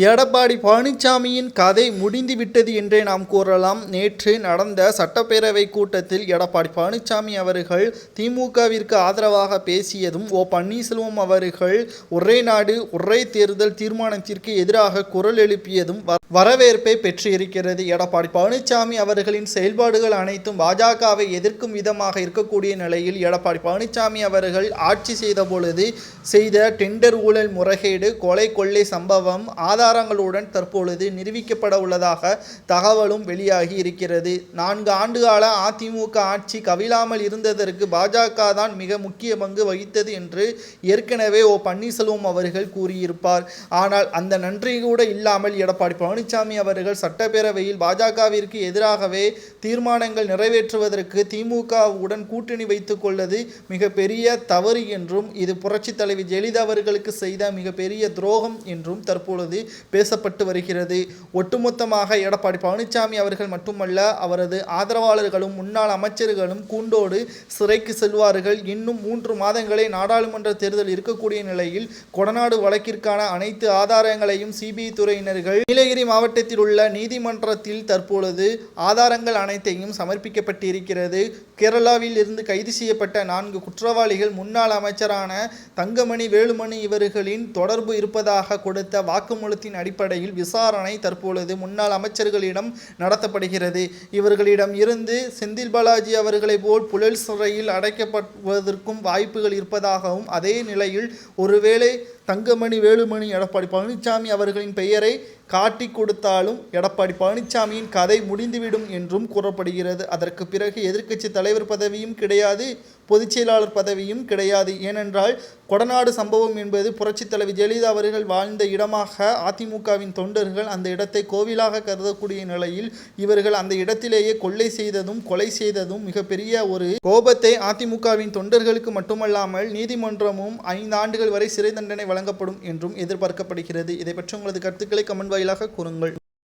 எடப்பாடி பழனிசாமியின் கதை முடிந்துவிட்டது என்றே நாம் கூறலாம். நேற்று நடந்த சட்டப்பேரவை கூட்டத்தில் எடப்பாடி பழனிசாமி அவர்கள் திமுகவிற்கு ஆதரவாக பேசியதும் பன்னீர்செல்வம் அவர்கள் ஒரே நாடு ஒரே தேர்தல் தீர்மானத்திற்கு எதிராக குரல் எழுப்பியதும் வரவேற்பை பெற்றிருக்கிறது. எடப்பாடி பழனிசாமி அவர்களின் செயல்பாடுகள் அனைத்தும் பாஜகவை எதிர்க்கும் விதமாக இருக்கக்கூடிய நிலையில் எடப்பாடி பழனிசாமி அவர்கள் ஆட்சி செய்த பொழுது செய்த டெண்டர் ஊழல் முறைகேடு கொலை கொள்ளை சம்பவம் ஆதாரங்களுடன் தற்பொழுது நிரூபிக்கப்பட உள்ளதாக தகவலும் வெளியாகி இருக்கிறது. 4 ஆண்டுகால அதிமுக ஆட்சி கவிழாமல் இருந்ததற்கு பாஜக தான் மிக முக்கிய பங்கு வகித்தது என்று ஏற்கனவே பன்னீர்செல்வம் அவர்கள் கூறியிருப்பார். ஆனால் அந்த நன்றி கூட இல்லாமல் எடப்பாடி பழனிசாமி அவர்கள் சட்டப்பேரவையில் பாஜகவிற்கு எதிராகவே தீர்மானங்கள் நிறைவேற்றுவதற்கு திமுகவுடன் கூட்டணி வைத்துக் கொள்வது மிகப்பெரிய தவறு என்றும் இது புரட்சி தலைவி ஜெயலலிதா அவர்களுக்கு செய்த மிகப்பெரிய துரோகம் என்றும் தற்பொழுது பேசப்பட்டு வருகிறது. ஒட்டுமொத்தமாக எடப்பாடி பழனிசாமி அவர்கள் மட்டுமல்ல, அவரது ஆதரவாளர்களும் முன்னாள் அமைச்சர்களும் கூண்டோடு சிறைக்கு செல்வார்கள். இன்னும் 3 மாதங்களே நாடாளுமன்ற தேர்தல் இருக்கக்கூடிய நிலையில் கொடநாடு வழக்கிற்கான அனைத்து ஆதாரங்களையும் சிபிஐ துறையினர்கள் நீலகிரி மாவட்டத்தில் உள்ள நீதிமன்றத்தில் தற்பொழுது ஆதாரங்கள் அனைத்தையும் சமர்ப்பிக்கப்பட்டிருக்கிறது. கேரளாவில் இருந்து கைது செய்யப்பட்ட 4 குற்றவாளிகள் முன்னாள் அமைச்சரான தங்கமணி வேலுமணி இவர்களின் தொடர்பு இருப்பதாக கொடுத்த வாக்குமூலத்தின் அடிப்படையில் விசாரணை தற்பொழுது முன்னாள் அமைச்சர்களிடம் நடத்தப்படுகிறது. இவர்களிடம் இருந்து செந்தில் பாலாஜி அவர்களை போல் புழல் சிறையில் அடைக்கப்படுவதற்கும் வாய்ப்புகள் இருப்பதாகவும், அதே நிலையில் ஒருவேளை தங்கமணி வேலுமணி எடப்பாடி பழனிசாமி அவர்களின் பெயரை காட்டி கொடுத்தாலும் எடப்பாடி பழனிசாமியின் கதை முடிந்துவிடும் என்றும் கூறப்படுகிறது. அதற்கு பிறகு எதிர்க்கட்சி தலைவர் பதவியும் கிடையாது, பொதுச் செயலாளர் பதவியும் கிடையாது. ஏனென்றால் கொடநாடு சம்பவம் என்பது புரட்சி தலைவி ஜெயலலிதா அவர்கள் வாழ்ந்த இடமாக அதிமுகவின் தொண்டர்கள் அந்த இடத்தை கோவிலாக கருதக்கூடிய நிலையில் இவர்கள் அந்த இடத்திலேயே கொள்ளை செய்ததும் கொலை செய்ததும் மிகப்பெரிய ஒரு கோபத்தை அதிமுகவின் தொண்டர்களுக்கு மட்டுமல்லாமல் நீதிமன்றமும் 5 ஆண்டுகள் வரை சிறை தண்டனை வழங்கப்படும் என்றும் எதிர்பார்க்கப்படுகிறது. இதை பற்றி உங்களது கருத்துக்களை கமெண்ட் வாயிலாக கூறுங்கள்.